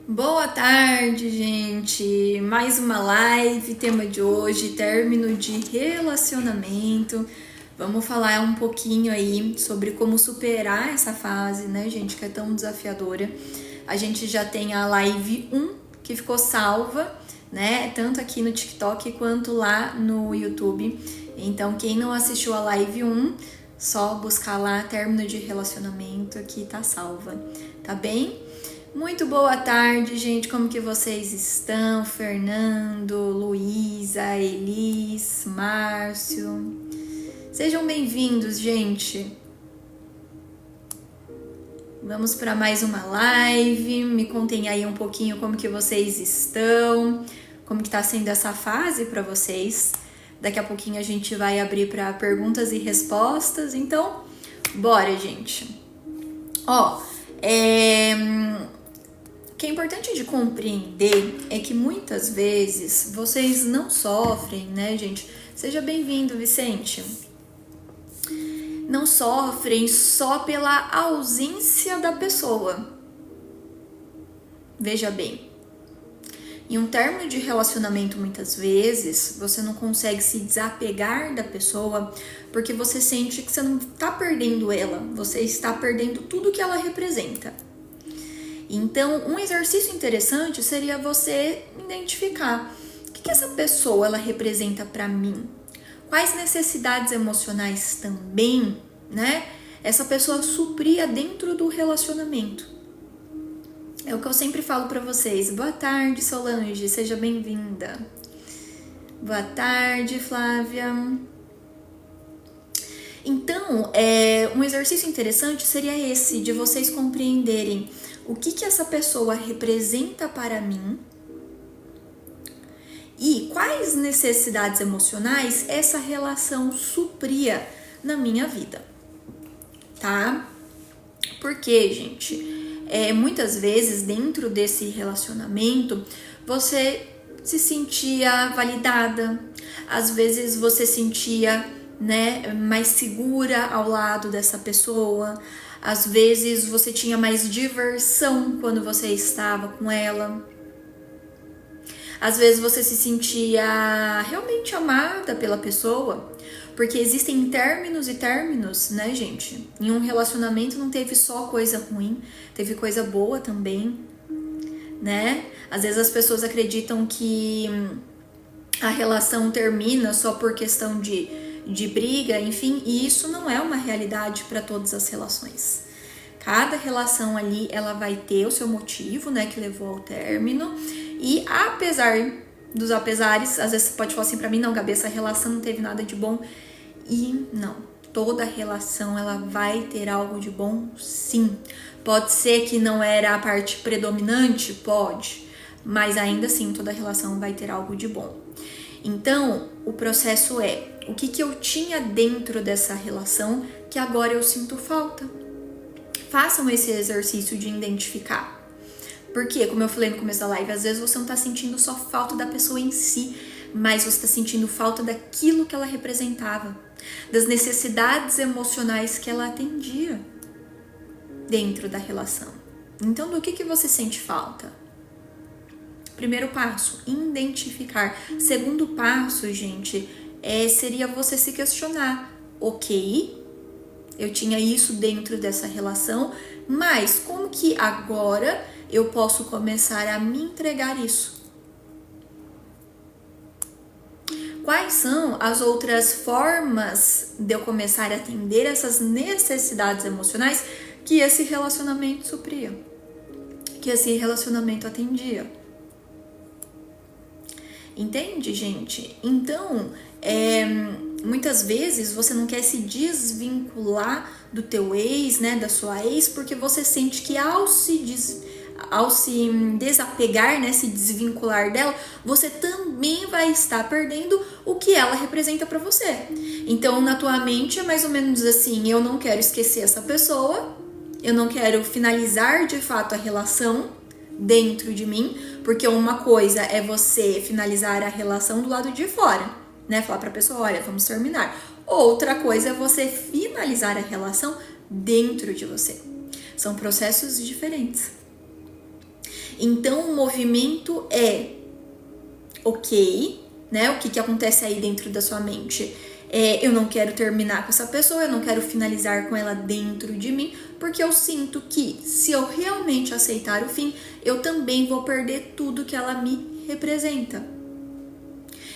Boa tarde, gente! Mais uma live, tema de hoje, término de relacionamento. Vamos falar um pouquinho aí sobre como superar essa fase, né, gente, que é tão desafiadora. A gente já tem a live 1 que ficou salva, né, tanto aqui no TikTok quanto lá no YouTube. Então, quem não assistiu a live 1, só buscar lá término de relacionamento que tá salva, tá bem? Muito boa tarde, gente. Como que vocês estão? Fernando, Luísa, Elis, Márcio. Sejam bem-vindos, gente. Vamos para mais uma live. Me contem aí um pouquinho como que vocês estão, como que tá sendo essa fase para vocês. Daqui a pouquinho a gente vai abrir para perguntas e respostas. Então, bora, gente. O que é importante de compreender é que muitas vezes vocês não sofrem, né, gente? Seja bem-vindo, Vicente. Não sofrem só pela ausência da pessoa. Veja bem, em um término de relacionamento, muitas vezes, você não consegue se desapegar da pessoa porque você sente que você não está perdendo ela, você está perdendo tudo que ela representa. Então, um exercício interessante seria você identificar o que essa pessoa ela representa para mim, quais necessidades emocionais também, né? Essa pessoa supria dentro do relacionamento. É o que eu sempre falo para vocês. Boa tarde, Solange, seja bem-vinda. Boa tarde, Flávia. Então, um exercício interessante seria esse, de vocês compreenderem o que essa pessoa representa para mim e quais necessidades emocionais essa relação supria na minha vida, tá? Porque, gente, muitas vezes dentro desse relacionamento você se sentia validada, às vezes você sentia, né, mais segura ao lado dessa pessoa. Às vezes você tinha mais diversão quando você estava com ela. Às vezes você se sentia realmente amada pela pessoa. Porque existem términos e términos, né, gente? Em um relacionamento não teve só coisa ruim, teve coisa boa também, né? Às vezes as pessoas acreditam que a relação termina só por questão de briga, enfim, e isso não é uma realidade para todas as relações. Cada relação ali, ela vai ter o seu motivo, né, que levou ao término, e apesar dos apesares, às vezes você pode falar assim pra mim, não, Gabi, essa relação não teve nada de bom, e não, toda relação, ela vai ter algo de bom, sim. Pode ser que não era a parte predominante, pode, mas ainda assim, toda relação vai ter algo de bom. Então, o processo é, o que eu tinha dentro dessa relação que agora eu sinto falta? Façam esse exercício de identificar. Porque, como eu falei no começo da live, às vezes você não tá sentindo só falta da pessoa em si, mas você tá sentindo falta daquilo que ela representava, das necessidades emocionais que ela atendia dentro da relação. Então, do que você sente falta? Primeiro passo, identificar. Segundo passo, gente, seria você se questionar. Ok, eu tinha isso dentro dessa relação, mas como que agora eu posso começar a me entregar isso? Quais são as outras formas de eu começar a atender essas necessidades emocionais que esse relacionamento supria, que esse relacionamento atendia? Entende, gente? Então, muitas vezes você não quer se desvincular do teu ex, né, da sua ex, porque você sente que ao se desapegar, né, se desvincular dela, você também vai estar perdendo o que ela representa para você. Então, na tua mente é mais ou menos assim, eu não quero esquecer essa pessoa, eu não quero finalizar de fato a relação dentro de mim, porque uma coisa é você finalizar a relação do lado de fora, né? Falar pra pessoa, olha, vamos terminar. Outra coisa é você finalizar a relação dentro de você. São processos diferentes. Então o movimento é ok, né? O que acontece aí dentro da sua mente? Eu não quero terminar com essa pessoa, eu não quero finalizar com ela dentro de mim, porque eu sinto que se eu realmente aceitar o fim, eu também vou perder tudo que ela me representa.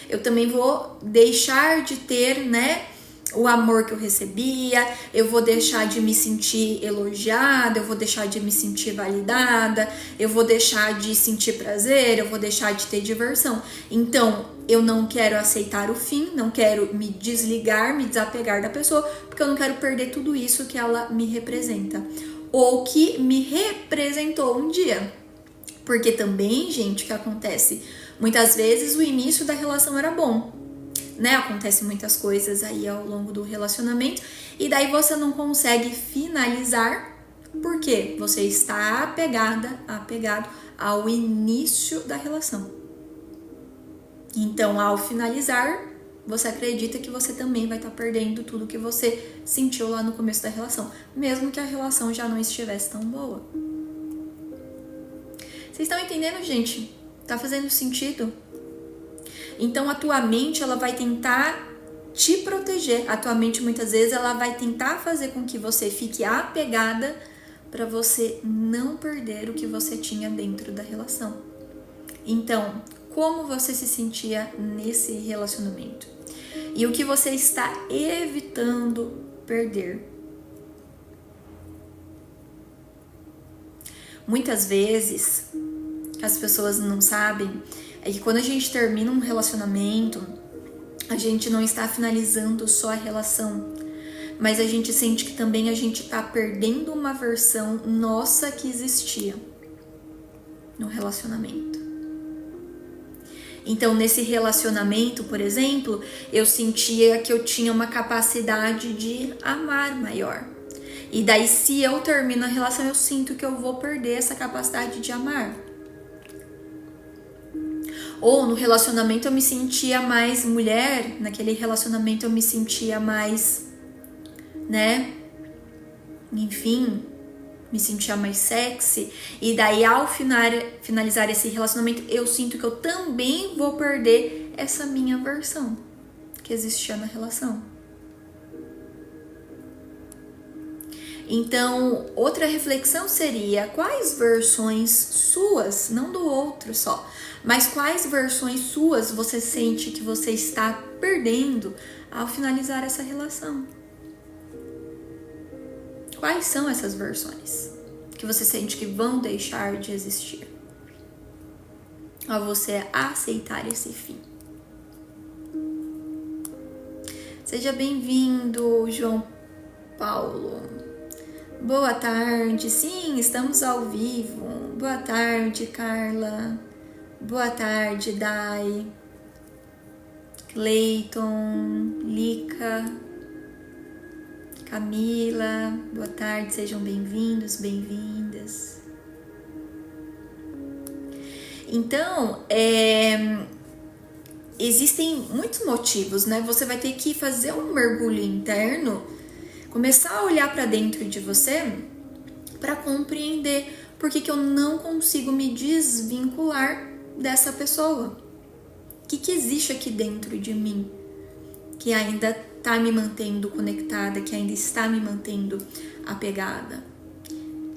Eu também vou deixar de ter, né, o amor que eu recebia, eu vou deixar de me sentir elogiada, eu vou deixar de me sentir validada, eu vou deixar de sentir prazer, eu vou deixar de ter diversão. Então, eu não quero aceitar o fim, não quero me desligar, me desapegar da pessoa, porque eu não quero perder tudo isso que ela me representa, ou que me representou um dia. Porque também, gente, o que acontece? Muitas vezes o início da relação era bom, né? Acontecem muitas coisas aí ao longo do relacionamento e daí você não consegue finalizar porque você está apegado ao início da relação. Então, ao finalizar, você acredita que você também vai estar perdendo tudo que você sentiu lá no começo da relação, mesmo que a relação já não estivesse tão boa. Vocês estão entendendo, gente? Tá fazendo sentido? Então a tua mente, ela vai tentar te proteger. A tua mente, muitas vezes, ela vai tentar fazer com que você fique apegada para você não perder o que você tinha dentro da relação. Então, como você se sentia nesse relacionamento? E o que você está evitando perder? Muitas vezes, as pessoas não sabem, é que quando a gente termina um relacionamento, a gente não está finalizando só a relação, mas a gente sente que também a gente está perdendo uma versão nossa que existia no relacionamento. Então, nesse relacionamento, por exemplo, eu sentia que eu tinha uma capacidade de amar maior. E daí, se eu termino a relação, eu sinto que eu vou perder essa capacidade de amar. Ou no relacionamento eu me sentia mais mulher, naquele relacionamento eu me sentia mais, né? Enfim, me sentia mais sexy. E daí ao finalizar esse relacionamento, eu sinto que eu também vou perder essa minha versão que existia na relação. Então, outra reflexão seria quais versões suas, não do outro só, mas quais versões suas você sente que você está perdendo ao finalizar essa relação? Quais são essas versões que você sente que vão deixar de existir ao você aceitar esse fim? Seja bem-vindo, João Paulo. Boa tarde, sim, estamos ao vivo. Boa tarde, Carla. Boa tarde, Dai. Cleiton, Lica, Camila. Boa tarde, sejam bem-vindos, bem-vindas. Então, existem muitos motivos, né? Você vai ter que fazer um mergulho interno, começar a olhar para dentro de você para compreender por que eu não consigo me desvincular dessa pessoa. O que existe aqui dentro de mim que ainda está me mantendo conectada, que ainda está me mantendo apegada?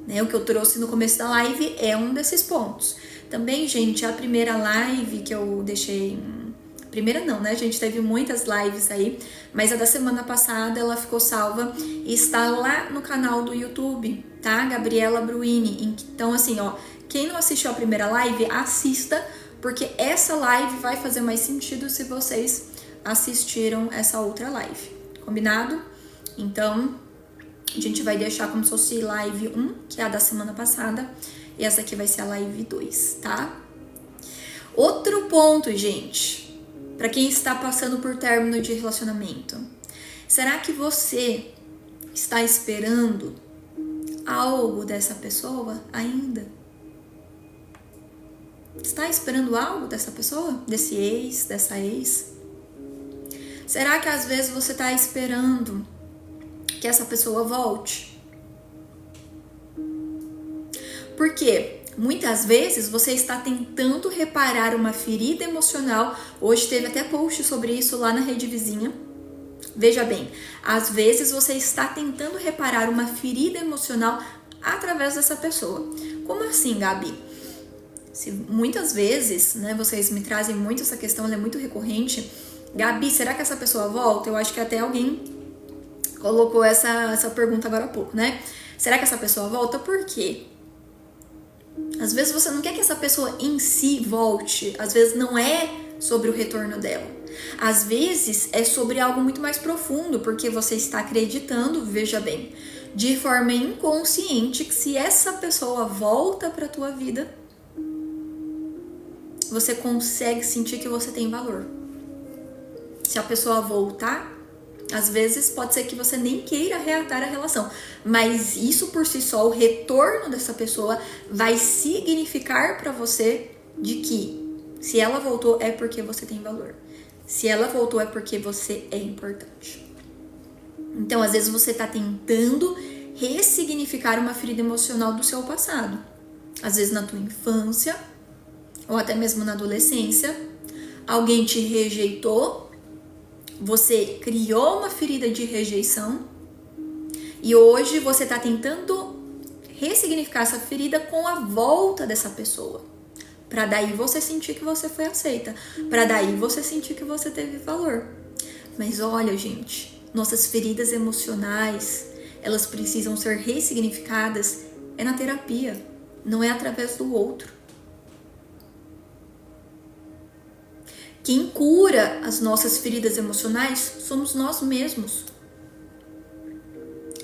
Né? O que eu trouxe no começo da live é um desses pontos. Também, gente, a primeira live que eu deixei... Primeira não, né? A gente teve muitas lives aí, mas a da semana passada ela ficou salva e está lá no canal do YouTube, tá? Gabriela Bruini. Então, assim, ó, quem não assistiu a primeira live, assista, porque essa live vai fazer mais sentido se vocês assistiram essa outra live, combinado? Então, a gente vai deixar como se fosse live 1, que é a da semana passada, e essa aqui vai ser a live 2, tá? Outro ponto, gente, para quem está passando por término de relacionamento. Será que você está esperando algo dessa pessoa ainda? Está esperando algo dessa pessoa? Desse ex, dessa ex? Será que às vezes você está esperando que essa pessoa volte? Por quê? Muitas vezes você está tentando reparar uma ferida emocional. Hoje teve até post sobre isso lá na Rede Vizinha. Veja bem, às vezes você está tentando reparar uma ferida emocional através dessa pessoa. Como assim, Gabi? Muitas vezes, né, vocês me trazem muito essa questão, ela é muito recorrente. Gabi, será que essa pessoa volta? Eu acho que até alguém colocou essa pergunta agora há pouco, né? Será que essa pessoa volta? Por quê? Às vezes você não quer que essa pessoa em si volte. Às vezes não é sobre o retorno dela. Às vezes é sobre algo muito mais profundo, porque você está acreditando, veja bem, de forma inconsciente, que se essa pessoa volta para a tua vida, você consegue sentir que você tem valor. Se a pessoa voltar, às vezes pode ser que você nem queira reatar a relação, mas isso por si só, o retorno dessa pessoa vai significar para você de que se ela voltou é porque você tem valor. Se ela voltou é porque você é importante. Então, às vezes você está tentando ressignificar uma ferida emocional do seu passado. Às vezes na tua infância, ou até mesmo na adolescência, alguém te rejeitou, você criou uma ferida de rejeição e hoje você está tentando ressignificar essa ferida com a volta dessa pessoa. Para daí você sentir que você foi aceita. Para daí você sentir que você teve valor. Mas olha, gente, nossas feridas emocionais, elas precisam ser ressignificadas é na terapia, não é através do outro. Quem cura as nossas feridas emocionais somos nós mesmos.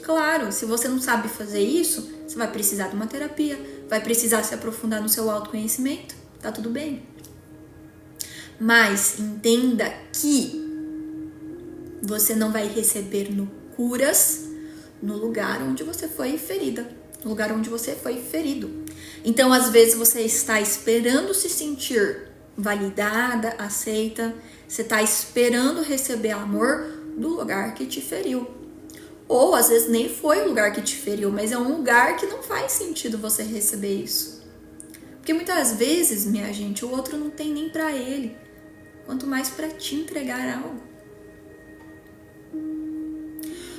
Claro, se você não sabe fazer isso, você vai precisar de uma terapia, vai precisar se aprofundar no seu autoconhecimento, tá tudo bem. Mas entenda que você não vai receber curas no lugar onde você foi ferida, no lugar onde você foi ferido. Então, às vezes, você está esperando se sentir validada, aceita, você está esperando receber amor do lugar que te feriu. Ou às vezes nem foi o lugar que te feriu, mas é um lugar que não faz sentido você receber isso. Porque muitas vezes, minha gente, o outro não tem nem pra ele, quanto mais pra te entregar algo.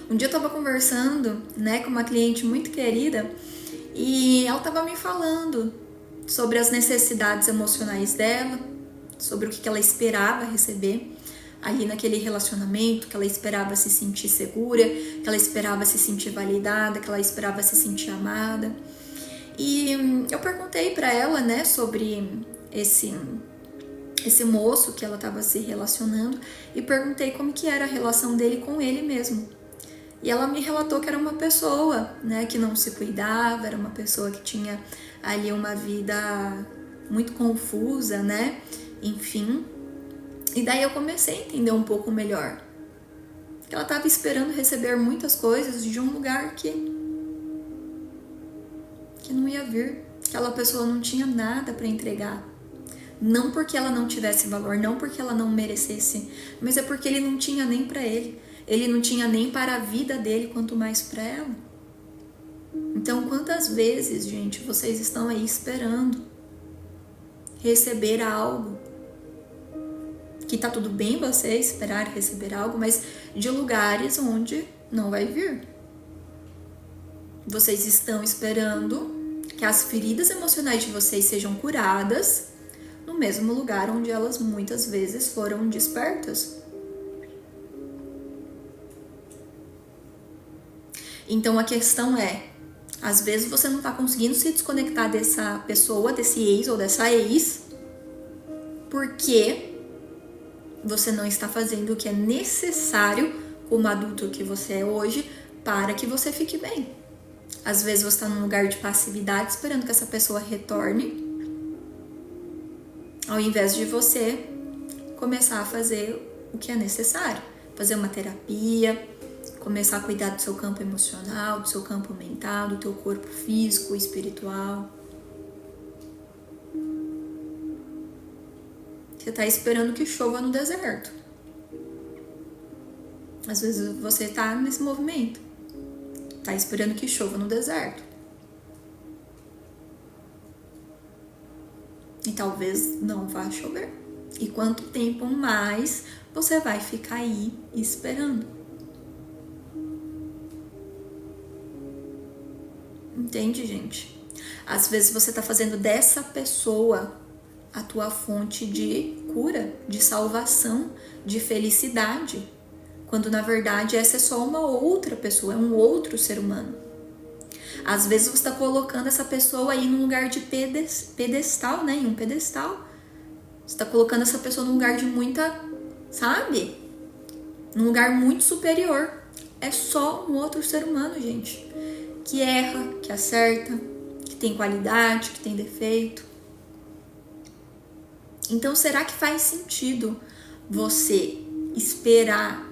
Um dia eu tava conversando, né, com uma cliente muito querida e ela tava me falando sobre as necessidades emocionais dela, sobre o que ela esperava receber ali naquele relacionamento, que ela esperava se sentir segura, que ela esperava se sentir validada, que ela esperava se sentir amada. E eu perguntei pra ela, né, sobre esse moço que ela estava se relacionando e perguntei como que era a relação dele com ele mesmo. E ela me relatou que era uma pessoa, né, que não se cuidava, era uma pessoa que tinha ali uma vida muito confusa, né, enfim. E daí eu comecei a entender um pouco melhor. Que ela estava esperando receber muitas coisas de um lugar que não ia vir. Aquela pessoa não tinha nada para entregar. Não porque ela não tivesse valor, não porque ela não merecesse, mas é porque ele não tinha nem para ele. Ele não tinha nem para a vida dele, quanto mais para ela. Então, quantas vezes, gente, vocês estão aí esperando receber algo? Que tá tudo bem você esperar receber algo, mas de lugares onde não vai vir. Vocês estão esperando que as feridas emocionais de vocês sejam curadas no mesmo lugar onde elas muitas vezes foram despertas. Então a questão é, às vezes você não está conseguindo se desconectar dessa pessoa, desse ex ou dessa ex, porque você não está fazendo o que é necessário como adulto que você é hoje para que você fique bem. Às vezes você está num lugar de passividade esperando que essa pessoa retorne, ao invés de você começar a fazer o que é necessário. Fazer uma terapia, começar a cuidar do seu campo emocional, do seu campo mental, do teu corpo físico, espiritual. Você está esperando que chova no deserto. Às vezes você está nesse movimento. Está esperando que chova no deserto. talvez não vá chover. E quanto tempo mais você vai ficar aí esperando? Entende, gente? Às vezes você tá fazendo dessa pessoa a tua fonte de cura, de salvação, de felicidade, quando na verdade essa é só uma outra pessoa, é um outro ser humano. Às vezes você está colocando essa pessoa aí num lugar de pedestal, né? Em um pedestal. Você está colocando essa pessoa num lugar de muita, sabe? Num lugar muito superior. É só um outro ser humano, gente. Que erra, que acerta, que tem qualidade, que tem defeito. Então, será que faz sentido você esperar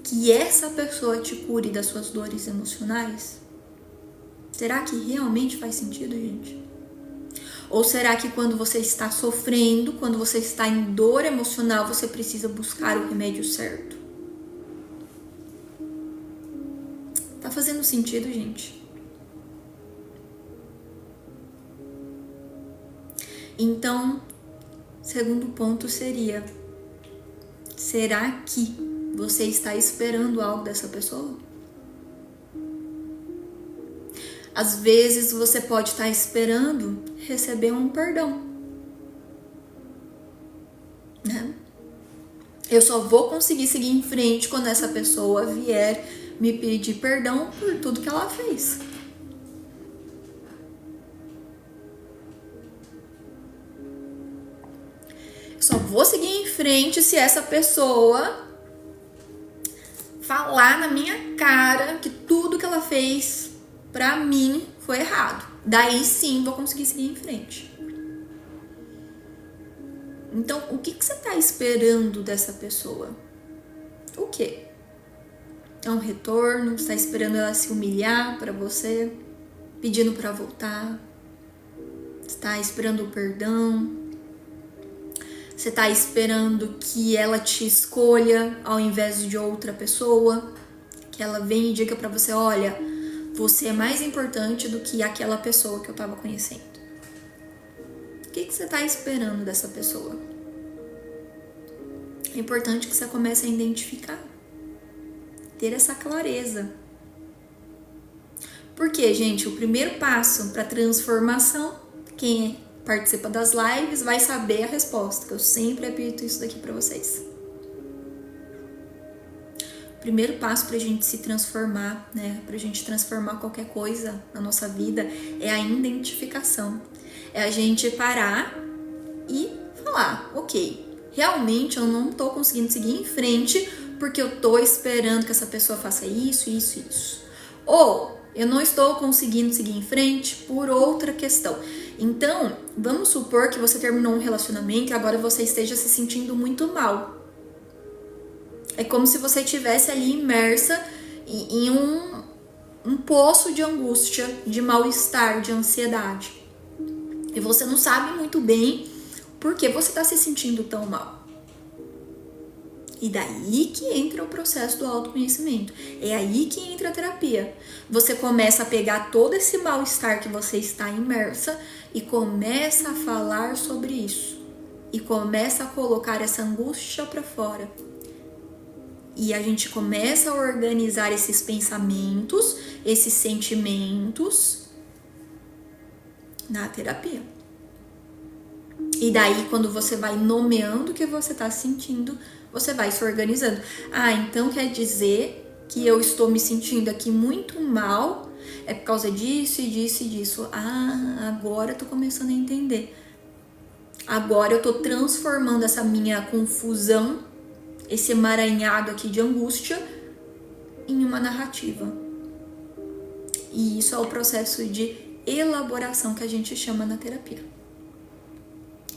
que essa pessoa te cure das suas dores emocionais? Será que realmente faz sentido, gente? Ou será que quando você está sofrendo, quando você está em dor emocional, você precisa buscar o remédio certo? Tá fazendo sentido, gente? Então, segundo ponto seria: será que você está esperando algo dessa pessoa? Às vezes você pode estar esperando receber um perdão, né? Eu só vou conseguir seguir em frente quando essa pessoa vier me pedir perdão por tudo que ela fez. Eu só vou seguir em frente se essa pessoa falar na minha cara que tudo que ela fez pra mim foi errado. Daí sim vou conseguir seguir em frente. Então, o que você tá esperando dessa pessoa? O quê? É um retorno? Você tá esperando ela se humilhar pra você? Pedindo pra voltar? Você tá esperando o perdão? Você tá esperando que ela te escolha ao invés de outra pessoa? Que ela venha e diga pra você: olha, você é mais importante do que aquela pessoa que eu tava conhecendo. O que você tá esperando dessa pessoa? É importante que você comece a identificar. Ter essa clareza. Porque, gente, o primeiro passo para transformação, quem participa das lives vai saber a resposta, que eu sempre repito isso daqui para vocês. O primeiro passo pra gente se transformar, né, pra gente transformar qualquer coisa na nossa vida é a identificação. É a gente parar e falar: ok, realmente eu não tô conseguindo seguir em frente porque eu tô esperando que essa pessoa faça isso, isso, isso. Ou eu não estou conseguindo seguir em frente por outra questão. Então, vamos supor que você terminou um relacionamento e agora você esteja se sentindo muito mal. É como se você estivesse ali imersa em um poço de angústia, de mal-estar, de ansiedade. E você não sabe muito bem por que você está se sentindo tão mal. E daí que entra o processo do autoconhecimento. É aí que entra a terapia. Você começa a pegar todo esse mal-estar que você está imersa e começa a falar sobre isso. E começa a colocar essa angústia para fora. E a gente começa a organizar esses pensamentos, esses sentimentos na terapia. E daí, quando você vai nomeando o que você está sentindo, você vai se organizando. Ah, então quer dizer que eu estou me sentindo aqui muito mal, é por causa disso e disso e disso. Ah, agora eu tô começando a entender. Agora eu tô transformando essa minha confusão, esse emaranhado aqui de angústia, em uma narrativa. E isso é o processo de elaboração que a gente chama na terapia.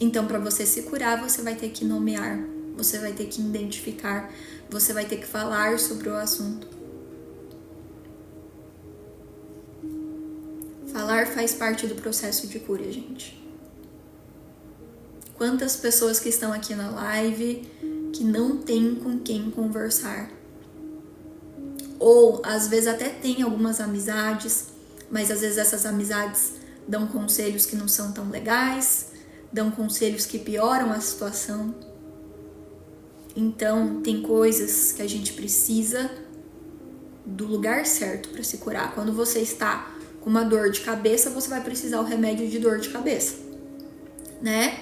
Então, para você se curar, você vai ter que nomear, você vai ter que identificar, você vai ter que falar sobre o assunto. Falar faz parte do processo de cura, gente. Quantas pessoas que estão aqui na live que não têm com quem conversar? Ou, às vezes, até tem algumas amizades, mas às vezes essas amizades dão conselhos que não são tão legais, dão conselhos que pioram a situação. Então, tem coisas que a gente precisa do lugar certo para se curar. Quando você está com uma dor de cabeça, você vai precisar o remédio de dor de cabeça, né?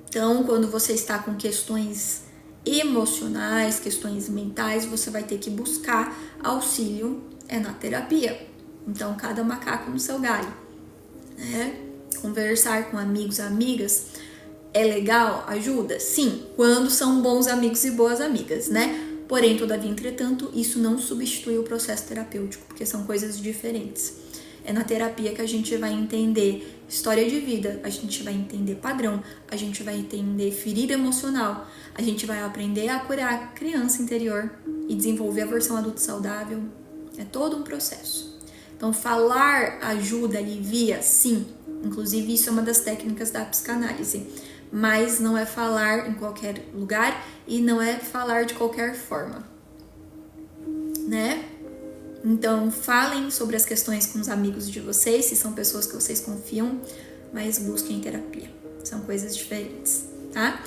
Então, quando você está com questões emocionais, questões mentais, você vai ter que buscar auxílio na terapia. Então, cada macaco no seu galho, né? Conversar com amigos, amigas, é legal? Ajuda? Sim, quando são bons amigos e boas amigas, né? Porém, todavia, entretanto, isso não substitui o processo terapêutico, porque são coisas diferentes. É na terapia que a gente vai entender história de vida, a gente vai entender padrão, a gente vai entender ferida emocional, a gente vai aprender a curar a criança interior e desenvolver a versão adulto saudável. É todo um processo. Então, falar ajuda, alivia, sim. Inclusive, isso é uma das técnicas da psicanálise. Mas não é falar em qualquer lugar e não é falar de qualquer forma, né? Então, falem sobre as questões com os amigos de vocês, se são pessoas que vocês confiam, mas busquem terapia. São coisas diferentes, tá?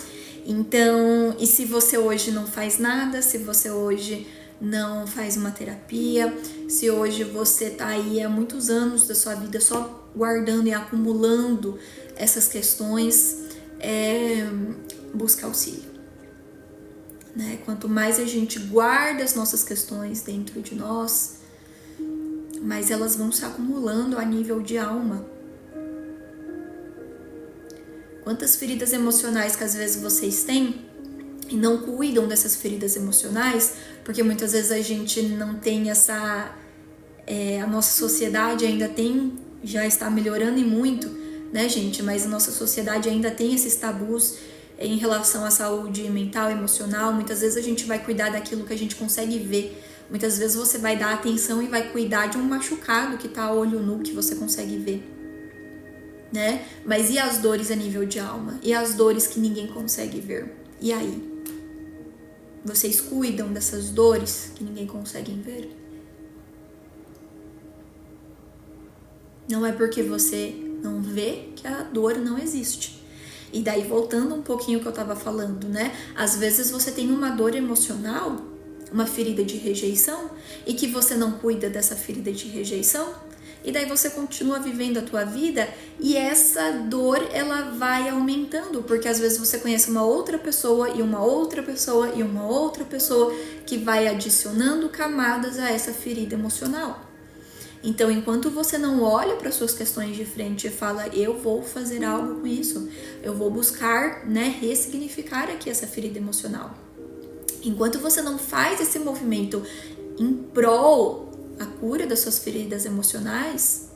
Então, e se você hoje não faz nada, se você hoje não faz uma terapia, se hoje você tá aí há muitos anos da sua vida só guardando e acumulando essas questões, buscar auxílio, né? Quanto mais a gente guarda as nossas questões dentro de nós, mais elas vão se acumulando a nível de alma. Quantas feridas emocionais que às vezes vocês têm e não cuidam dessas feridas emocionais, porque muitas vezes a gente não tem essa... a nossa sociedade ainda tem, já está melhorando e muito, né, gente? Mas a nossa sociedade ainda tem esses tabus em relação à saúde mental, emocional. Muitas vezes a gente vai cuidar daquilo que a gente consegue ver. Muitas vezes você vai dar atenção e vai cuidar de um machucado que tá a olho nu, que você consegue ver, né? Mas e as dores a nível de alma? E as dores que ninguém consegue ver? E aí? Vocês cuidam dessas dores que ninguém consegue ver? Não é porque você não vê que a dor não existe. E daí, voltando um pouquinho ao que eu tava falando, né? Às vezes você tem uma dor emocional, uma ferida de rejeição, e que você não cuida dessa ferida de rejeição, e daí você continua vivendo a tua vida e essa dor, ela vai aumentando, porque às vezes você conhece uma outra pessoa e uma outra pessoa e uma outra pessoa que vai adicionando camadas a essa ferida emocional. Então, enquanto você não olha para suas questões de frente e fala, eu vou fazer algo com isso, eu vou buscar, né, ressignificar aqui essa ferida emocional. Enquanto você não faz esse movimento em prol a cura das suas feridas emocionais,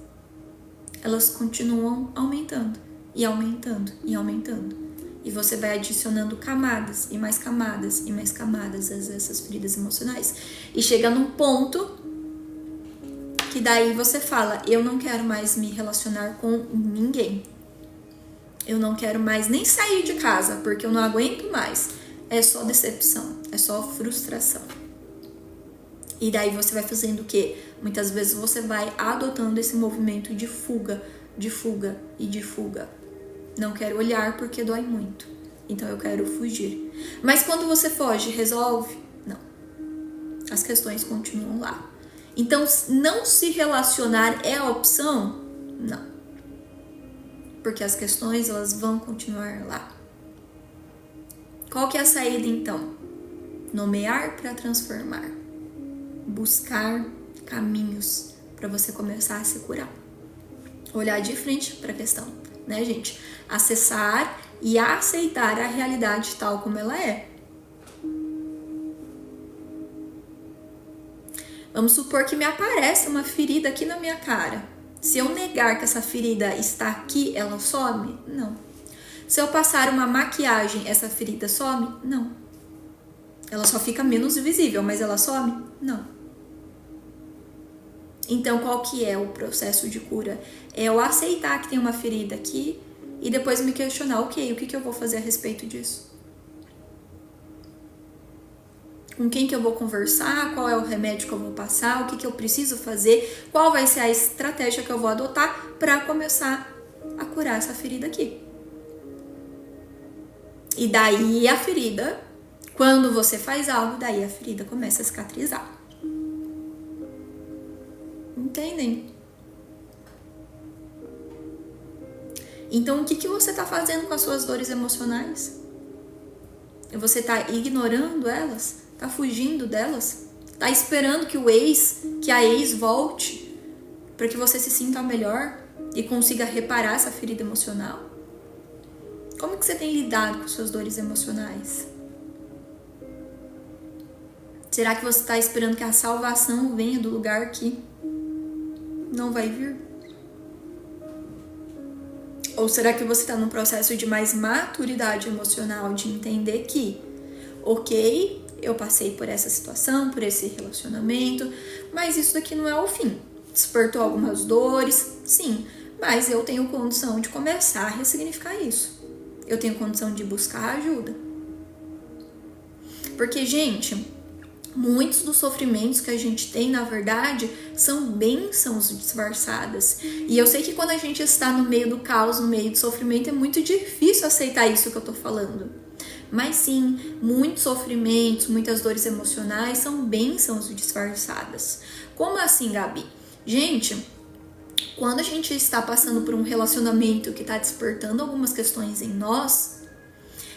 elas continuam aumentando e aumentando e aumentando. E você vai adicionando camadas e mais camadas e mais camadas a essas feridas emocionais. E chega num ponto que daí você fala, eu não quero mais me relacionar com ninguém. Eu não quero mais nem sair de casa, porque eu não aguento mais. É só decepção, é só frustração. E daí você vai fazendo o quê? Muitas vezes você vai adotando esse movimento de fuga, de fuga e de fuga. Não quero olhar porque dói muito, então eu quero fugir. Mas quando você foge, resolve? Não. As questões continuam lá. Então, não se relacionar é a opção? Não. Porque as questões, elas vão continuar lá. Qual que é a saída, então? Nomear para transformar. Buscar caminhos para você começar a se curar. Olhar de frente para a questão, né, gente? Acessar e aceitar a realidade tal como ela é. Vamos supor que me aparece uma ferida aqui na minha cara. Se eu negar que essa ferida está aqui, ela some? Não. Se eu passar uma maquiagem, essa ferida some? Não. Ela só fica menos visível, mas ela some? Não. Então, qual que é o processo de cura? É eu aceitar que tem uma ferida aqui e depois me questionar, ok, o que eu vou fazer a respeito disso? Com quem que eu vou conversar, qual é o remédio que eu vou passar, o que eu preciso fazer, qual vai ser a estratégia que eu vou adotar para começar a curar essa ferida aqui. E daí a ferida, quando você faz algo, daí a ferida começa a cicatrizar. Entendem? Então, o que você está fazendo com as suas dores emocionais? Você está ignorando elas? Está fugindo delas? Está esperando que a ex volte para que você se sinta melhor e consiga reparar essa ferida emocional? Como que você tem lidado com suas dores emocionais? Será que você está esperando que a salvação venha do lugar que não vai vir? Ou será que você está num processo de mais maturidade emocional, de entender que, ok, eu passei por essa situação, por esse relacionamento, mas isso daqui não é o fim. Despertou algumas dores, sim, mas eu tenho condição de começar a ressignificar isso. Eu tenho condição de buscar ajuda. Porque, gente, muitos dos sofrimentos que a gente tem, na verdade, são bênçãos disfarçadas. E eu sei que quando a gente está no meio do caos, no meio do sofrimento, é muito difícil aceitar isso que eu tô falando. Mas sim, muitos sofrimentos, muitas dores emocionais são bênçãos disfarçadas. Como assim, Gabi? Gente, quando a gente está passando por um relacionamento que está despertando algumas questões em nós,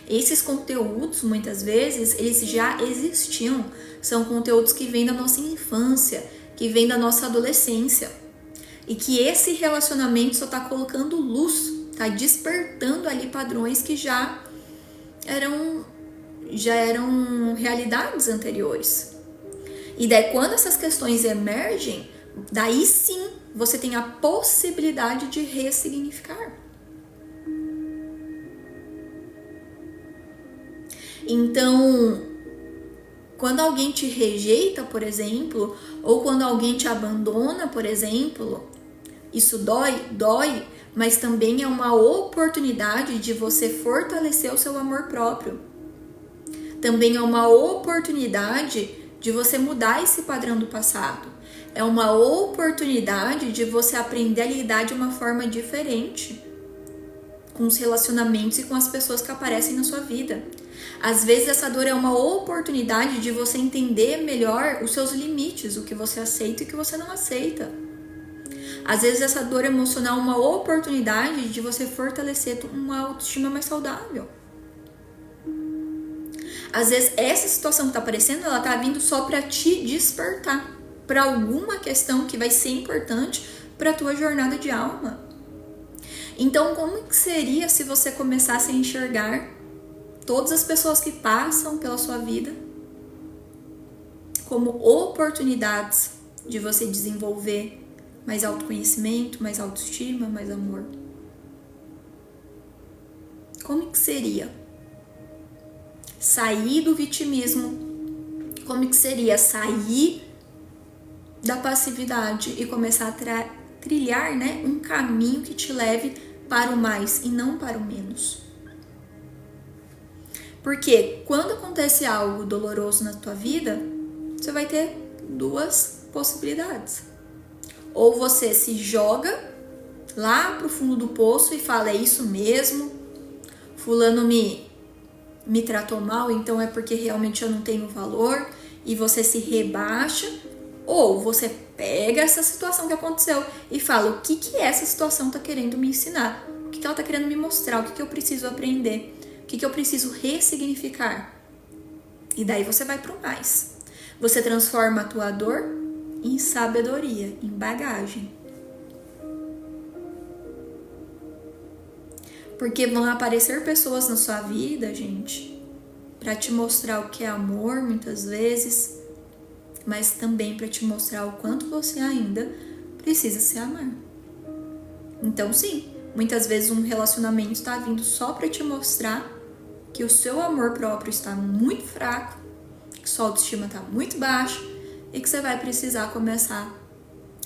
esses conteúdos, muitas vezes, eles já existiam. São conteúdos que vêm da nossa infância, que vêm da nossa adolescência. E que esse relacionamento só está colocando luz, está despertando ali padrões que já eram realidades anteriores. E daí, quando essas questões emergem, daí sim você tem a possibilidade de ressignificar. Então, quando alguém te rejeita, por exemplo, ou quando alguém te abandona, por exemplo, isso dói, mas também é uma oportunidade de você fortalecer o seu amor próprio. Também é uma oportunidade de você mudar esse padrão do passado. É uma oportunidade de você aprender a lidar de uma forma diferente com os relacionamentos e com as pessoas que aparecem na sua vida. Às vezes essa dor é uma oportunidade de você entender melhor os seus limites, o que você aceita e o que você não aceita. Às vezes essa dor emocional é uma oportunidade de você fortalecer uma autoestima mais saudável. Às vezes essa situação que está aparecendo, ela está vindo só para te despertar para alguma questão que vai ser importante para a tua jornada de alma. Então, como que seria se você começasse a enxergar todas as pessoas que passam pela sua vida como oportunidades de você desenvolver mais autoconhecimento, mais autoestima, mais amor? Como que seria sair do vitimismo? Como que seria sair da passividade e começar a trilhar, né, um caminho que te leve para o mais e não para o menos? Porque quando acontece algo doloroso na tua vida, você vai ter duas possibilidades. Ou você se joga lá pro fundo do poço e fala, é isso mesmo, fulano me tratou mal, então é porque realmente eu não tenho valor, e você se rebaixa. Ou você pega essa situação que aconteceu e fala, o que essa situação tá querendo me ensinar? O que ela tá querendo me mostrar? O que eu preciso aprender? O que eu preciso ressignificar? E daí você vai pro mais. Você transforma a tua dor em sabedoria, em bagagem. Porque vão aparecer pessoas na sua vida, gente, para te mostrar o que é amor, muitas vezes, mas também para te mostrar o quanto você ainda precisa se amar. Então, sim, muitas vezes um relacionamento está vindo só para te mostrar que o seu amor próprio está muito fraco, que sua autoestima está muito baixa e que você vai precisar começar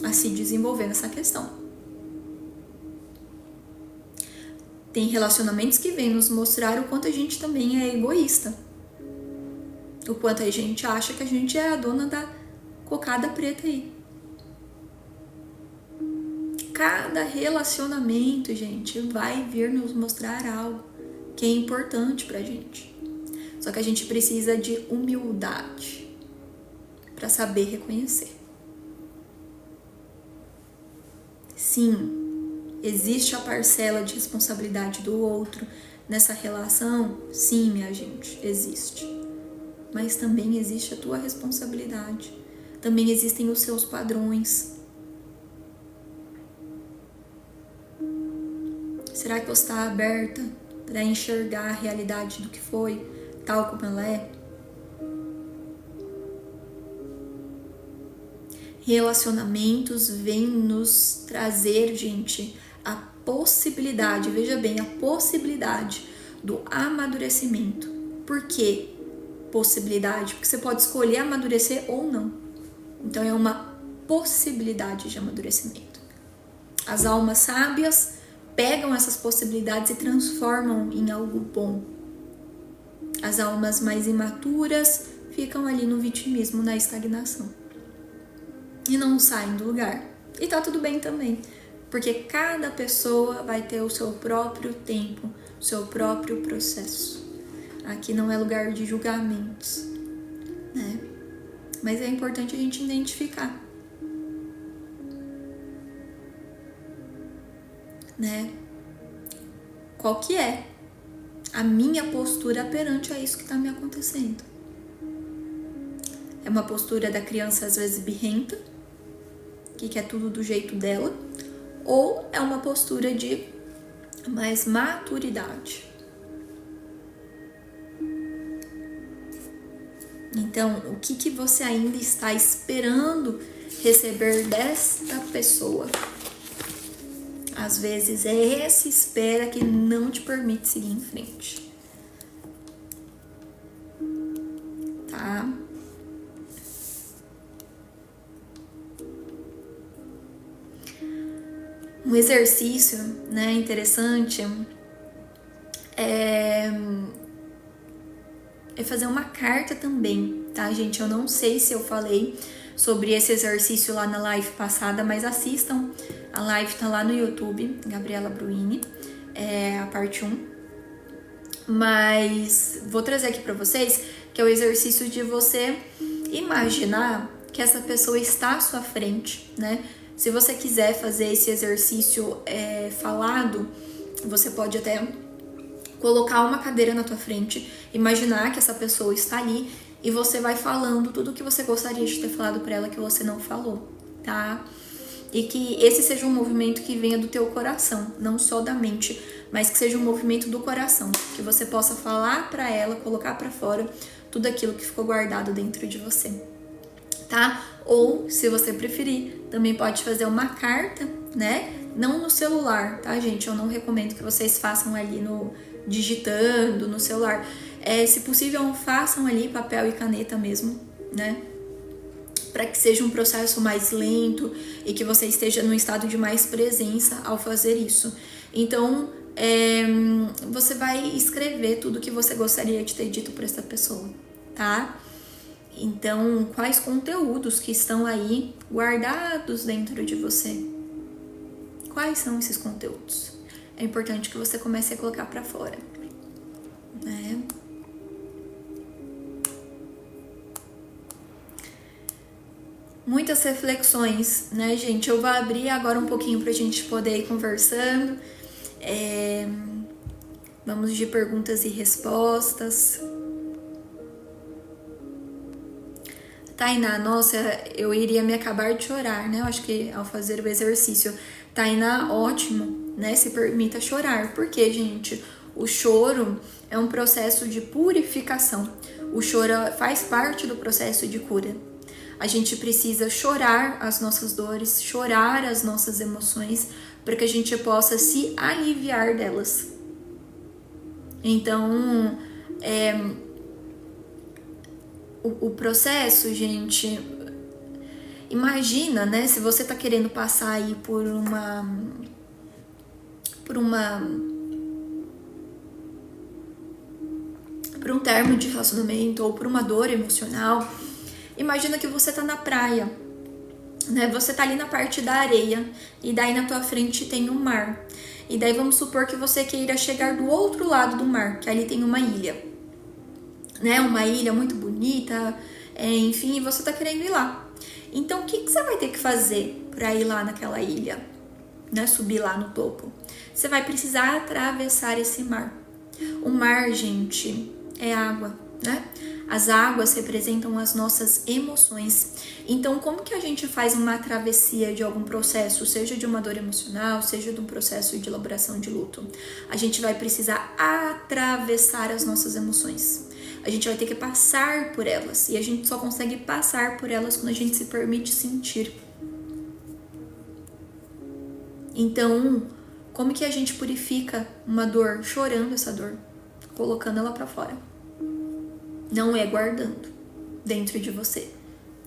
a se desenvolver nessa questão. Tem relacionamentos que vêm nos mostrar o quanto a gente também é egoísta. O quanto a gente acha que a gente é a dona da cocada preta aí. cada relacionamento, gente, vai vir nos mostrar algo que é importante pra gente. Só que a gente precisa de humildade para saber reconhecer. Sim, existe a parcela de responsabilidade do outro nessa relação? Sim, minha gente, existe. Mas também existe a tua responsabilidade. Também existem os seus padrões. Será que você está aberta para enxergar a realidade do que foi, tal como ela é? Relacionamentos vêm nos trazer, gente, a possibilidade, veja bem, a possibilidade do amadurecimento. Por quê? Possibilidade, porque você pode escolher amadurecer ou não. Então é uma possibilidade de amadurecimento. As almas sábias pegam essas possibilidades e transformam em algo bom. As almas mais imaturas ficam ali no vitimismo, na estagnação. E não saem do lugar. E tá tudo bem também, porque cada pessoa vai ter o seu próprio tempo, o seu próprio processo. Aqui não é lugar de julgamentos, né? Mas é importante a gente identificar, né? Qual que é a minha postura perante a isso que tá me acontecendo? É uma postura da criança às vezes birrenta, que quer tudo do jeito dela, ou é uma postura de mais maturidade? Então, o que você ainda está esperando receber desta pessoa? Às vezes é essa espera que não te permite seguir em frente. Tá? Um exercício, né, interessante é fazer uma carta também, tá, gente? Eu não sei se eu falei sobre esse exercício lá na live passada, mas assistam. A live tá lá no YouTube, Gabriela Bruini, a parte 1. Mas vou trazer aqui pra vocês, que é o exercício de você imaginar que essa pessoa está à sua frente, né? Se você quiser fazer esse exercício falado, você pode até colocar uma cadeira na tua frente, imaginar que essa pessoa está ali e você vai falando tudo o que você gostaria de ter falado para ela que você não falou, tá? E que esse seja um movimento que venha do teu coração, não só da mente, mas que seja um movimento do coração, que você possa falar para ela, colocar para fora tudo aquilo que ficou guardado dentro de você, tá? Ou, se você preferir, também pode fazer uma carta, né? Não no celular, tá, gente? Eu não recomendo que vocês façam ali digitando no celular. Se possível, façam ali papel e caneta mesmo, né? Para que seja um processo mais lento e que você esteja num estado de mais presença ao fazer isso. Então, você vai escrever tudo que você gostaria de ter dito para essa pessoa, tá? Então, quais conteúdos que estão aí guardados dentro de você? Quais são esses conteúdos? É importante que você comece a colocar para fora, né? Muitas reflexões, né, gente? Eu vou abrir agora um pouquinho pra gente poder ir conversando. Vamos de perguntas e respostas. Tainá, nossa, eu iria me acabar de chorar, né? Eu acho que ao fazer o exercício. Tainá, ótimo, né? Se permita chorar. Porque, gente, o choro é um processo de purificação. O choro faz parte do processo de cura. A gente precisa chorar as nossas dores, chorar as nossas emoções, para que a gente possa se aliviar delas. Então, o processo, gente, imagina, né, se você tá querendo passar aí por um término de relacionamento ou por uma dor emocional. Imagina que você tá na praia né? Você tá ali na parte da areia e daí na tua frente tem o mar. E daí vamos supor que você queira chegar do outro lado do mar, que ali tem uma ilha, né? Uma ilha muito bonita, enfim, e você tá querendo ir lá. Então, o que você vai ter que fazer para ir lá naquela ilha, né? Subir lá no topo? Você vai precisar atravessar esse mar. O mar, gente, é água, né? As águas representam as nossas emoções. Então, como que a gente faz uma travessia de algum processo, seja de uma dor emocional, seja de um processo de elaboração de luto? A gente vai precisar atravessar as nossas emoções. A gente vai ter que passar por elas. E a gente só consegue passar por elas quando a gente se permite sentir. Então, como que a gente purifica uma dor? Chorando essa dor, colocando ela pra fora. Não é guardando dentro de você,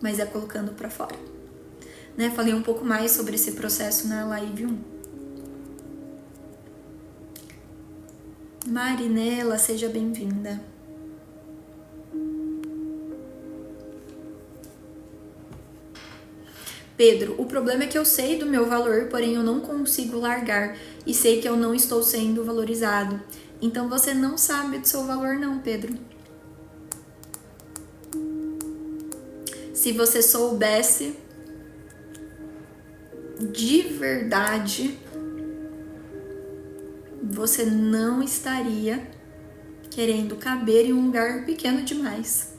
mas é colocando pra fora. Né? Falei um pouco mais sobre esse processo na live 1. Marinela, seja bem-vinda. Pedro, o problema é que eu sei do meu valor, porém eu não consigo largar e sei que eu não estou sendo valorizado. Então você não sabe do seu valor não, Pedro. Se você soubesse de verdade, você não estaria querendo caber em um lugar pequeno demais.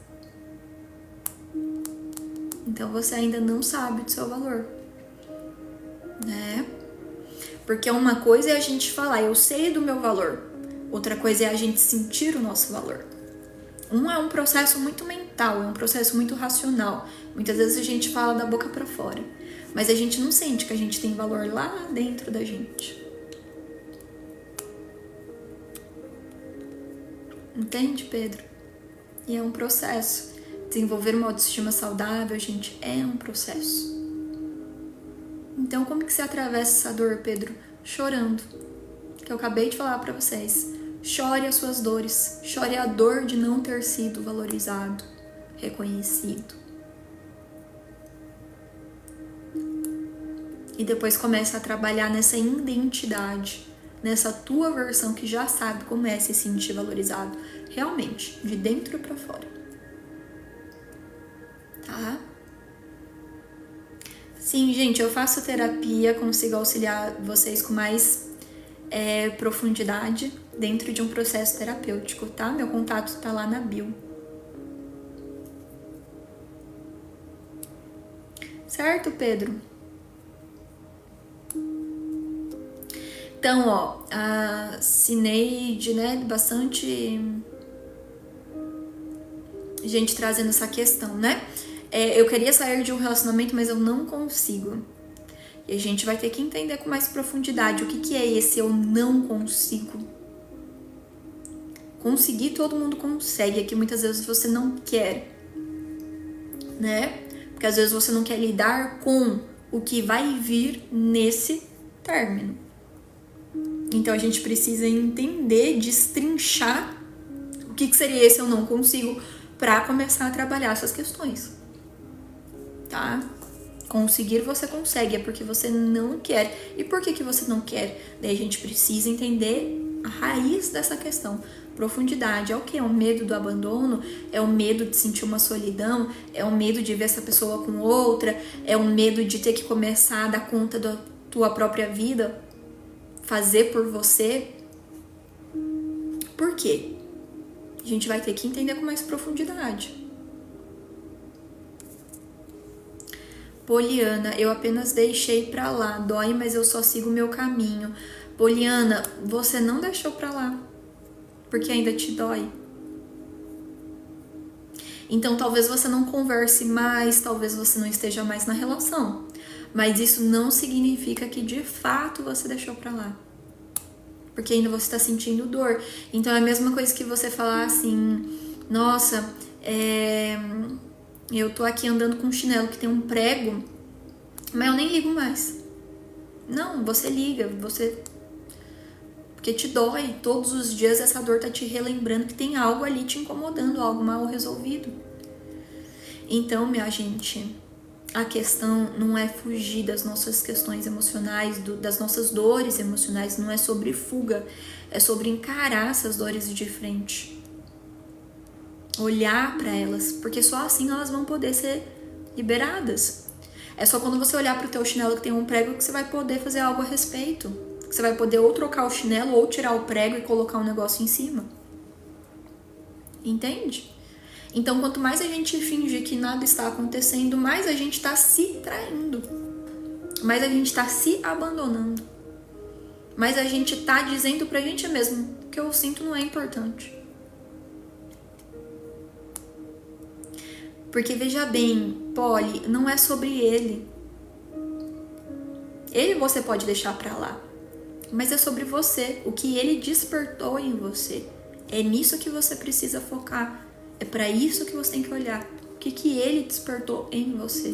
Então você ainda não sabe do seu valor, né? Porque uma coisa é a gente falar, eu sei do meu valor. Outra coisa é a gente sentir o nosso valor. É um processo muito mental, é um processo muito racional. Muitas vezes a gente fala da boca pra fora, mas a gente não sente que a gente tem valor lá dentro da gente. Entende, Pedro? E é um processo. Desenvolver uma autoestima saudável, gente, é um processo. Então, como que você atravessa essa dor, Pedro? Chorando. Que eu acabei de falar pra vocês. Chore as suas dores. Chore a dor de não ter sido valorizado, reconhecido. E depois começa a trabalhar nessa identidade, nessa tua versão que já sabe como é se sentir valorizado, realmente, de dentro pra fora. Tá? Sim, gente, eu faço terapia, consigo auxiliar vocês com mais profundidade dentro de um processo terapêutico, tá? Meu contato tá lá na bio. Certo, Pedro? Então, ó, a Cineide, né, bastante gente trazendo essa questão, né? Eu queria sair de um relacionamento, mas eu não consigo. E a gente vai ter que entender com mais profundidade o que é esse eu não consigo. Conseguir todo mundo consegue, é que muitas vezes você não quer, né? Porque às vezes você não quer lidar com o que vai vir nesse término. Então a gente precisa entender, destrinchar o que seria esse eu não consigo para começar a trabalhar essas questões, tá? Conseguir você consegue, é porque você não quer. E por que você não quer? Daí a gente precisa entender a raiz dessa questão. Profundidade, é o que? É o medo do abandono? É o medo de sentir uma solidão? É o medo de ver essa pessoa com outra? É o medo de ter que começar a dar conta da tua própria vida? Fazer por você? Por quê? A gente vai ter que entender com mais profundidade. Poliana, eu apenas deixei pra lá. Dói, mas eu só sigo o meu caminho. Poliana, você não deixou pra lá, porque ainda te dói. Então talvez você não converse mais, talvez você não esteja mais na relação. Mas isso não significa que de fato você deixou pra lá. Porque ainda você tá sentindo dor. Então é a mesma coisa que você falar assim, nossa, eu tô aqui andando com um chinelo que tem um prego, mas eu nem ligo mais. Não, você liga, porque te dói. Todos os dias essa dor tá te relembrando que tem algo ali te incomodando, algo mal resolvido. Então, minha gente, a questão não é fugir das nossas questões emocionais, das nossas dores emocionais, não é sobre fuga, é sobre encarar essas dores de frente. Olhar para elas, porque só assim elas vão poder ser liberadas. É só quando você olhar para o teu chinelo que tem um prego que você vai poder fazer algo a respeito. Você vai poder ou trocar o chinelo ou tirar o prego e colocar um negócio em cima. Entende? Então, quanto mais a gente finge que nada está acontecendo, mais a gente está se traindo. Mais a gente está se abandonando. Mais a gente está dizendo pra gente mesmo que eu sinto não é importante. Porque veja bem, Polly, não é sobre ele. Ele você pode deixar pra lá. Mas é sobre você, o que ele despertou em você. É nisso que você precisa focar. É para isso que você tem que olhar. O que ele despertou em você.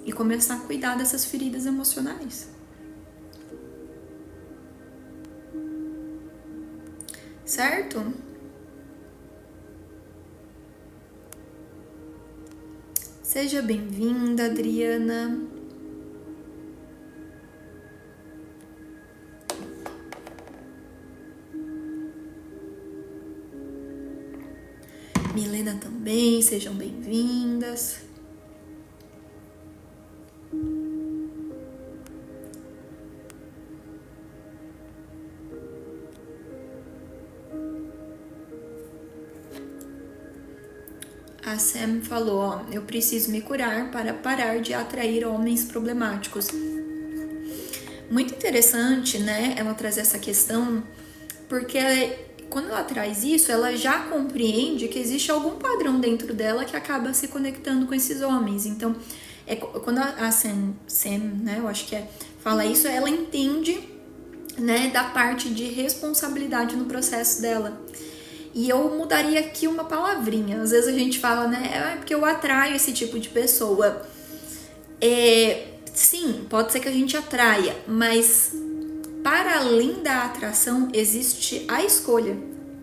E começar a cuidar dessas feridas emocionais. Certo? Seja bem-vinda, Adriana. Milena também, sejam bem-vindas. A Sam falou, ó, eu preciso me curar para parar de atrair homens problemáticos. Muito interessante, né, ela trazer essa questão, porque quando ela traz isso, ela já compreende que existe algum padrão dentro dela que acaba se conectando com esses homens. Então, quando a Sam, né, eu acho que fala isso, ela entende, né, da parte de responsabilidade no processo dela. E eu mudaria aqui uma palavrinha. Às vezes a gente fala, né, porque eu atraio esse tipo de pessoa. Sim, pode ser que a gente atraia, mas para além da atração existe a escolha.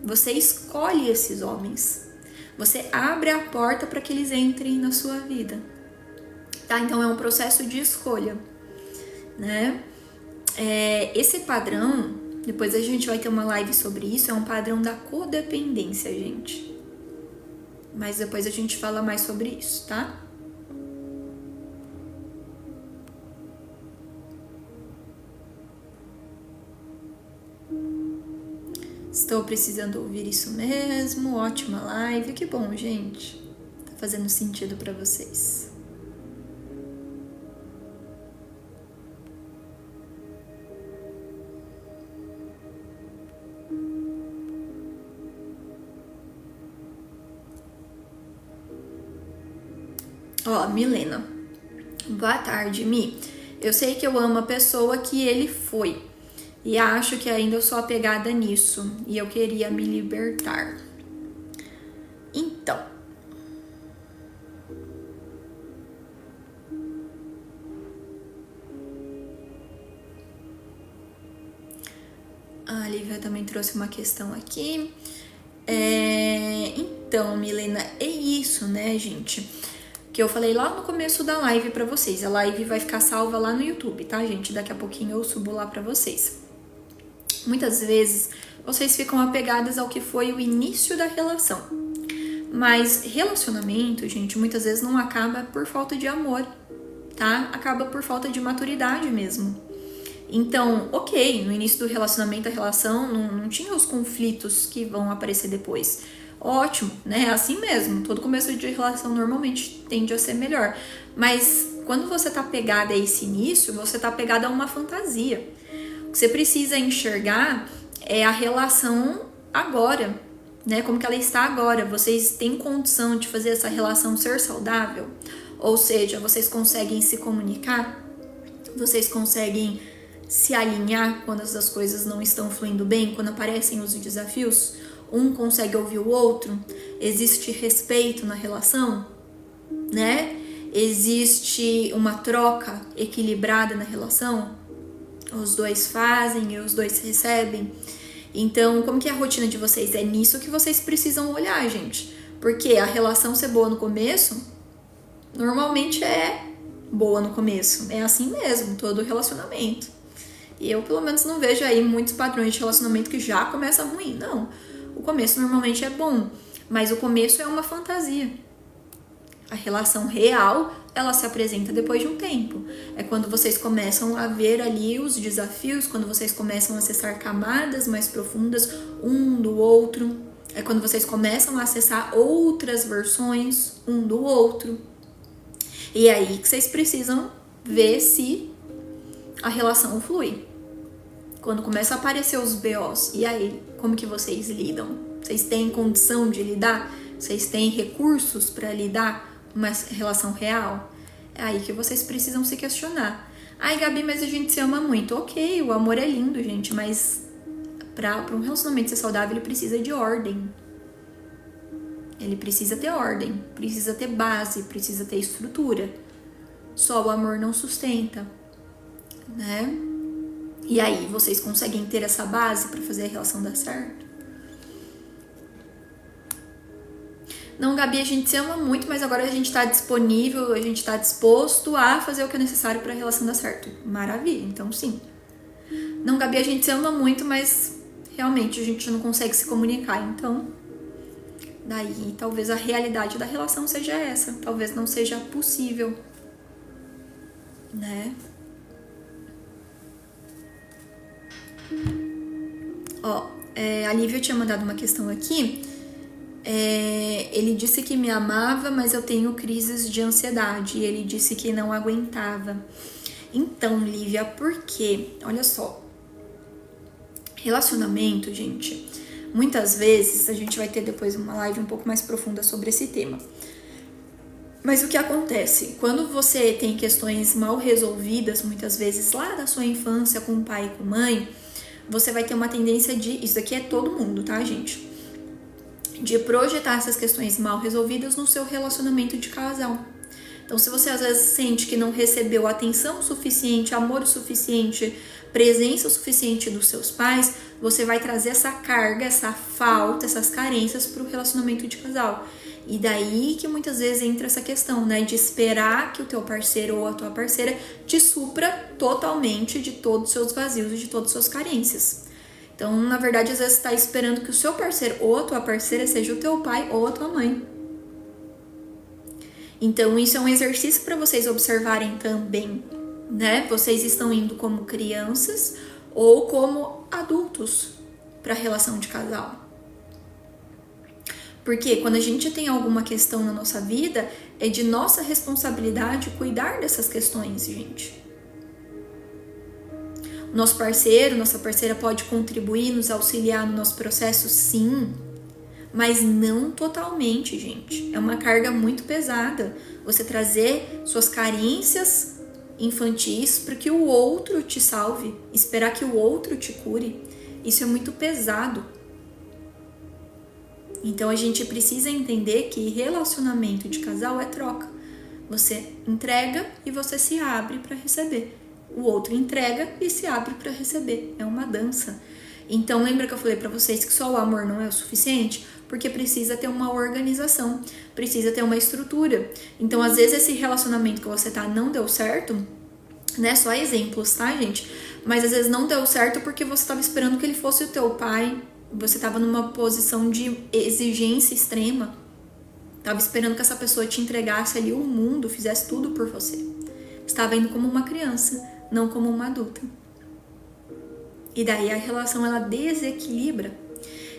Você escolhe esses homens. Você abre a porta para que eles entrem na sua vida. Tá? Então é um processo de escolha, né? Esse padrão, depois a gente vai ter uma live sobre isso, é um padrão da codependência, gente. Mas depois a gente fala mais sobre isso, tá? Estou precisando ouvir isso mesmo, ótima live, que bom, gente. Tá fazendo sentido para vocês. Ó, Milena. Boa tarde, Mi. Eu sei que eu amo a pessoa que ele foi. E acho que ainda eu sou apegada nisso. E eu queria me libertar. Então. A Lívia também trouxe uma questão aqui. Então, Milena, é isso, né, gente? Que eu falei lá no começo da live pra vocês. A live vai ficar salva lá no YouTube, tá, gente? Daqui a pouquinho eu subo lá pra vocês. Muitas vezes vocês ficam apegadas ao que foi o início da relação. Mas relacionamento, gente, muitas vezes não acaba por falta de amor, tá? Acaba por falta de maturidade mesmo. Então, ok, no início do relacionamento, a relação não tinha os conflitos que vão aparecer depois. Ótimo, né? É assim mesmo. Todo começo de relação normalmente tende a ser melhor. Mas quando você tá pegada a esse início, você tá pegada a uma fantasia. O que você precisa enxergar é a relação agora, né? Como que ela está agora. Vocês têm condição de fazer essa relação ser saudável? Ou seja, vocês conseguem se comunicar? Vocês conseguem se alinhar quando as coisas não estão fluindo bem? Quando aparecem os desafios? Um consegue ouvir o outro? Existe respeito na relação? Né? Existe uma troca equilibrada na relação? Os dois fazem e os dois recebem? Então, como que é a rotina de vocês? É nisso que vocês precisam olhar, gente. Porque a relação ser boa no começo normalmente é boa no começo. É assim mesmo, todo relacionamento. E eu, pelo menos, não vejo aí muitos padrões de relacionamento que já começa ruim. Não. O começo normalmente é bom, mas o começo é uma fantasia. A relação real, ela se apresenta depois de um tempo. É quando vocês começam a ver ali os desafios, quando vocês começam a acessar camadas mais profundas um do outro. É quando vocês começam a acessar outras versões um do outro. E é aí que vocês precisam ver se a relação flui. Quando começa a aparecer os BOs, e aí, como que vocês lidam? Vocês têm condição de lidar? Vocês têm recursos para lidar com uma relação real? É aí que vocês precisam se questionar. Ai, Gabi, mas a gente se ama muito. Ok, o amor é lindo, gente, mas para um relacionamento ser saudável, ele precisa de ordem. Ele precisa ter ordem, precisa ter base, precisa ter estrutura. Só o amor não sustenta, né? E aí, vocês conseguem ter essa base para fazer a relação dar certo? Não, Gabi, a gente se ama muito, mas agora a gente tá disponível, a gente tá disposto a fazer o que é necessário para a relação dar certo. Maravilha, então sim. Não, Gabi, a gente se ama muito, mas realmente a gente não consegue se comunicar, então daí talvez a realidade da relação seja essa, talvez não seja possível, né? Ó, a Lívia tinha mandado uma questão aqui. Ele disse que me amava, mas eu tenho crises de ansiedade. E ele disse que não aguentava. Então, Lívia, por quê? Olha só. Relacionamento, gente, muitas vezes a gente vai ter depois uma live um pouco mais profunda sobre esse tema. Mas o que acontece? Quando você tem questões mal resolvidas, muitas vezes lá da sua infância com o pai e com a mãe, você vai ter uma tendência de... Isso aqui é todo mundo, tá, gente? De projetar essas questões mal resolvidas no seu relacionamento de casal. Então, se você às vezes sente que não recebeu atenção suficiente, amor suficiente, presença suficiente dos seus pais, você vai trazer essa carga, essa falta, essas carências para o relacionamento de casal. E daí que muitas vezes entra essa questão, né, de esperar que o teu parceiro ou a tua parceira te supra totalmente de todos os seus vazios e de todas as suas carências. Então, na verdade, às vezes você está esperando que o seu parceiro ou a tua parceira seja o teu pai ou a tua mãe. Então, isso é um exercício para vocês observarem também, né? Vocês estão indo como crianças ou como adultos para a relação de casal. Porque quando a gente tem alguma questão na nossa vida, é de nossa responsabilidade cuidar dessas questões, gente. Nosso parceiro, nossa parceira pode contribuir, nos auxiliar no nosso processo, sim, mas não totalmente, gente. É uma carga muito pesada você trazer suas carências infantis para que o outro te salve, esperar que o outro te cure. Isso é muito pesado. Então a gente precisa entender que relacionamento de casal é troca. Você entrega e você se abre para receber. O outro entrega e se abre para receber. É uma dança. Então lembra que eu falei para vocês que só o amor não é o suficiente? Porque precisa ter uma organização, precisa ter uma estrutura. Então às vezes esse relacionamento que você tá não deu certo, né? Só exemplos, tá, gente? Mas às vezes não deu certo porque você estava esperando que ele fosse o teu pai. Você estava numa posição de exigência extrema. Estava esperando que essa pessoa te entregasse ali o mundo, fizesse tudo por você. Estava indo como uma criança, não como uma adulta. E daí a relação ela desequilibra.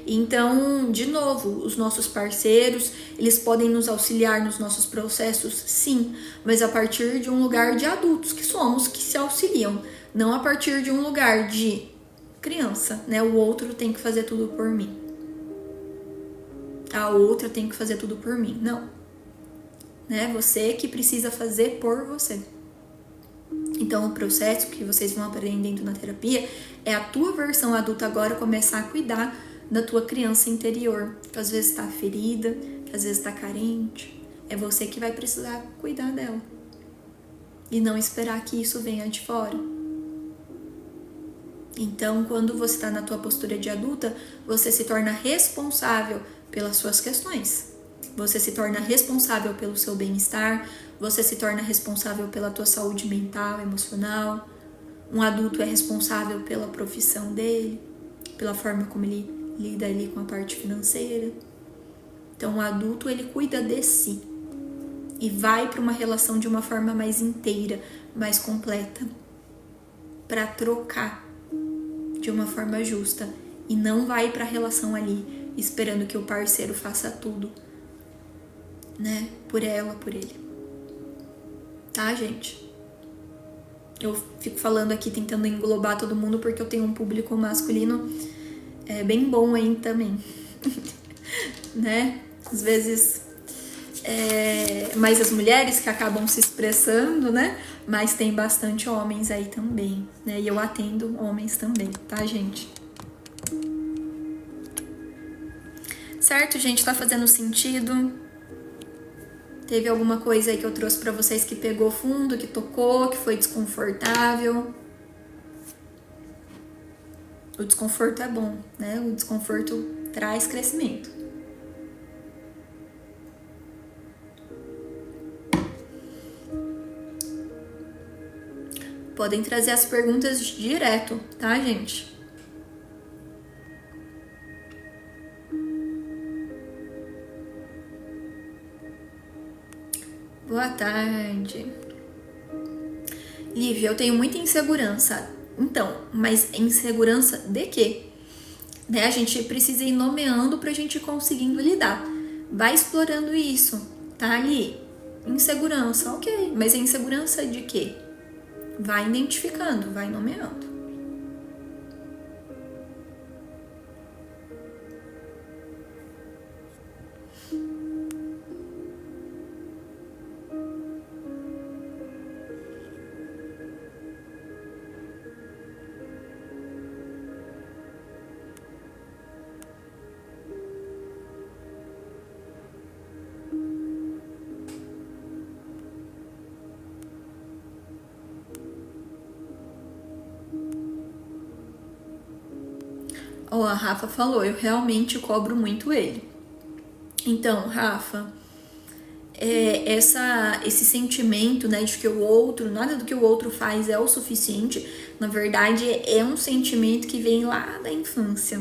Então, de novo, os nossos parceiros, eles podem nos auxiliar nos nossos processos, sim, mas a partir de um lugar de adultos que somos, que se auxiliam, não a partir de um lugar de criança, né? O outro tem que fazer tudo por mim. A outra tem que fazer tudo por mim. Não. Né? Você que precisa fazer por você. Então, o processo que vocês vão aprendendo na terapia é a tua versão adulta agora começar a cuidar da tua criança interior, que às vezes está ferida, que às vezes está carente. É você que vai precisar cuidar dela. E não esperar que isso venha de fora. Então, quando você está na tua postura de adulta, você se torna responsável pelas suas questões. Você se torna responsável pelo seu bem-estar, você se torna responsável pela tua saúde mental, emocional. Um adulto é responsável pela profissão dele, pela forma como ele lida ali com a parte financeira. Então, o adulto, ele cuida de si e vai para uma relação de uma forma mais inteira, mais completa, para trocar de uma forma justa, e não vai para a relação ali esperando que o parceiro faça tudo, né, por ela, por ele. Tá, gente? Eu fico falando aqui, tentando englobar todo mundo, porque eu tenho um público masculino bem bom aí também. Né? Às vezes mais as mulheres que acabam se expressando, né? Mas tem bastante homens aí também, né? E eu atendo homens também, tá, gente? Certo, gente? Tá fazendo sentido? Teve alguma coisa aí que eu trouxe pra vocês que pegou fundo, que tocou, que foi desconfortável? O desconforto é bom, né? O desconforto traz crescimento. Podem trazer as perguntas direto, tá, gente? Boa tarde. Lívia, eu tenho muita insegurança. Então, mas insegurança de quê? Né? A gente precisa ir nomeando pra gente ir conseguindo lidar. Vai explorando isso, tá ali? Insegurança, ok. Mas é insegurança de quê? Vai identificando, vai nomeando. Ó, a Rafa falou, eu realmente cobro muito ele. Então, Rafa, esse sentimento, né, de que o outro, nada do que o outro faz é o suficiente, na verdade é um sentimento que vem lá da infância,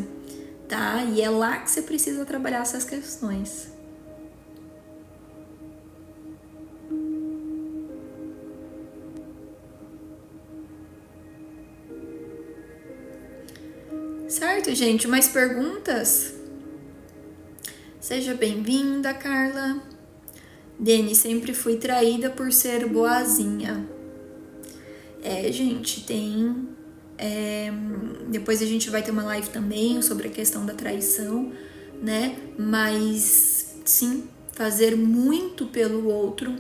tá? E é lá que você precisa trabalhar essas questões. Certo, gente? Mais perguntas? Seja bem-vinda, Carla. Deni, sempre fui traída por ser boazinha. Gente, tem... depois a gente vai ter uma live também sobre a questão da traição, né? Mas, sim, fazer muito pelo outro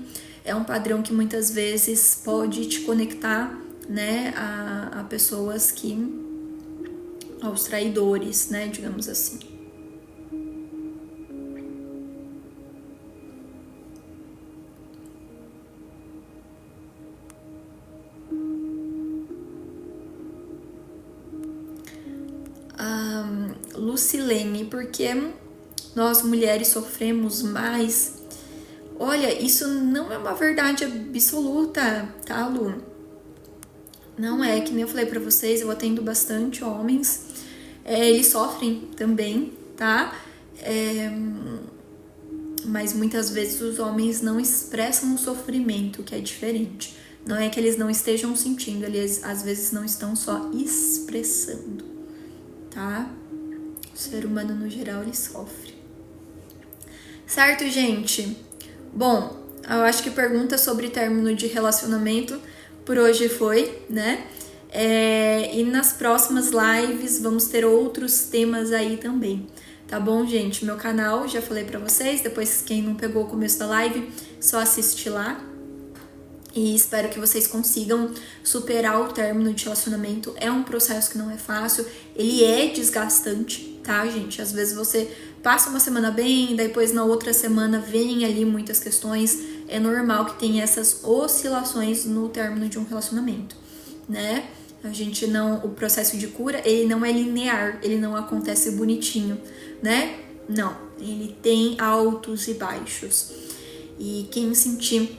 é um padrão que muitas vezes pode te conectar, né? A pessoas que... aos traidores, né? Digamos assim. Lucilene, porque nós mulheres sofremos mais? Olha, isso não é uma verdade absoluta, tá, Lu? Não é, que nem eu falei pra vocês, eu atendo bastante homens, eles sofrem também, tá? Mas muitas vezes os homens não expressam o sofrimento, que é diferente. Não é que eles não estejam sentindo, eles às vezes não estão só expressando, tá? O ser humano no geral ele sofre. Certo, gente? Bom, eu acho que pergunta sobre término de relacionamento por hoje foi, né? E nas próximas lives vamos ter outros temas aí também. Tá bom, gente? Meu canal, já falei pra vocês, depois quem não pegou o começo da live, só assiste lá. E espero que vocês consigam superar o término de relacionamento. É um processo que não é fácil, ele é desgastante, tá, gente? Às vezes você passa uma semana bem, depois na outra semana vem ali muitas questões. É normal que tenha essas oscilações no término de um relacionamento, né? A gente não... O processo de cura, ele não é linear, ele não acontece bonitinho, né? Não, ele tem altos e baixos. E quem sentir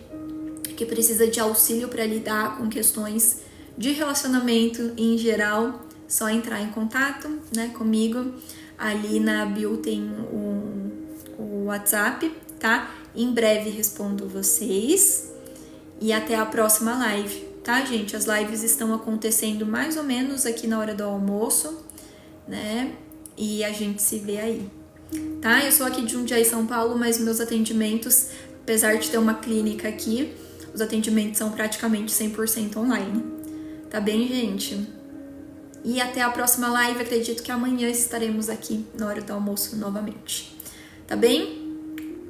que precisa de auxílio para lidar com questões de relacionamento em geral, só entrar em contato, né, comigo. Ali na bio tem o WhatsApp, tá? Em breve respondo vocês. E até a próxima live, tá, gente? As lives estão acontecendo mais ou menos aqui na hora do almoço, né? E a gente se vê aí, tá? Eu sou aqui de Jundiaí, São Paulo, mas meus atendimentos, apesar de ter uma clínica aqui, os atendimentos são praticamente 100% online. Tá bem, gente? E até a próxima live. Acredito que amanhã estaremos aqui na hora do almoço novamente. Tá bem?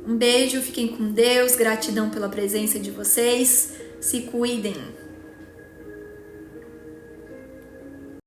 Um beijo, fiquem com Deus. Gratidão pela presença de vocês. Se cuidem.